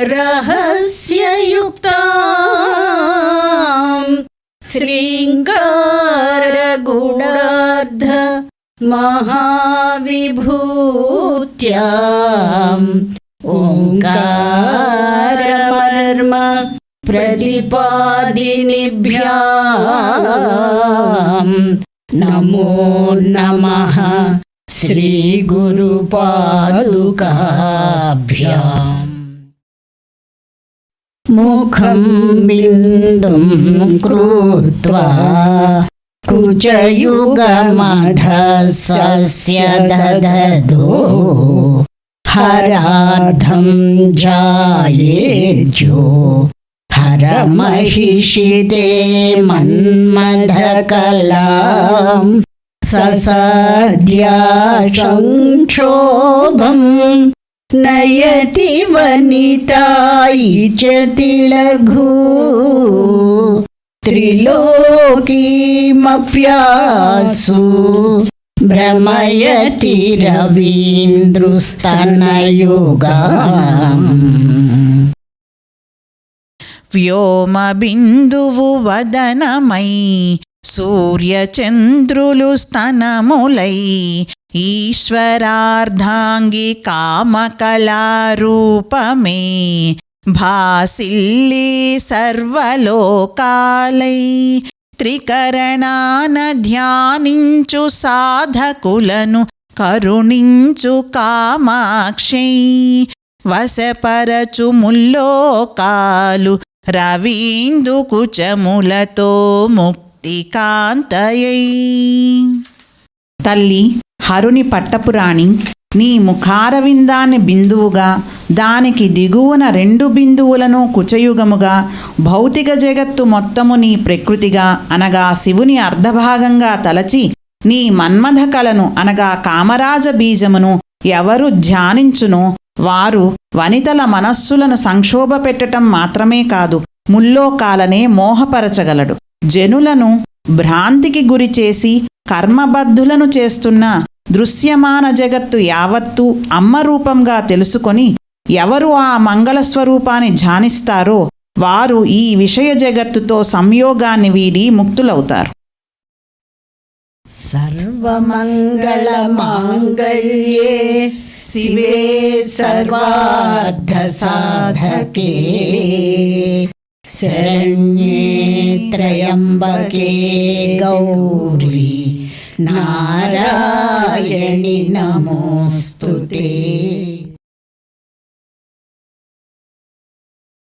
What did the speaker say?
रहस्ययुक्तां श्रृङ्गारगूढार्ध महाविभूत्याम् ओङ्कारमर्म प्रतिपादिनिभ्यां नमो नमः श्रीगुरुपादुकाभ्याम्। मुखं बिन्दुं कृत्वा कुचयुगमधस्य दददो हरार्धं जायेर्यो हरमहिषिते मन्मथकलां ससर्द्या संक्षोभं नयति वनितायि च तिलघु त्रिलोकीमप्यासु भ्रमयति रवीन्द्रुस्तनयुगाम्। వ్యోమబిందువు వదనమై సూర్యచంద్రులు స్తనములై ఈశ్వరార్ధాంగి కామకళారూపమే భాసిల్లే సర్వలోకాలై త్రికరణాన ధ్యానించు సాధకులను కరుణించు కామాక్షై వశపరచు ముల్లోకాలు రవీందు కుచములతో ముక్తికాంతయై. తల్లి హరుని పట్టపురాణి, నీ ముఖారవిందాన్ని బిందువుగా, దానికి దిగువన 2 బిందువులను కుచయుగముగా, భౌతిక జగత్తు మొత్తము నీ ప్రకృతిగా అనగా శివుని అర్ధభాగంగా తలచి, నీ మన్మథ కళను అనగా కామరాజ బీజమును ఎవరు ధ్యానించునో వారు వనితల మనస్సులను సంక్షోభపెట్టటం మాత్రమే కాదు, ముల్లోకాలనే మోహపరచగలడు. జనులను భ్రాంతికి గురిచేసి కర్మబద్ధులను చేస్తున్న దృశ్యమాన జగత్తు యావత్తు అమ్మ రూపంగా తెలుసుకొని ఎవరు ఆ మంగళస్వరూపాన్ని ధ్యానిస్తారో వారు ఈ విషయ జగత్తుతో సంయోగాన్ని వీడి ముక్తులవుతారు. సర్వమంగళమాంగళ్యే శివే సర్వార్థసాధకే శరణ్యే త్రయంబకే గౌరీ నారాయణి నమోస్తుతే.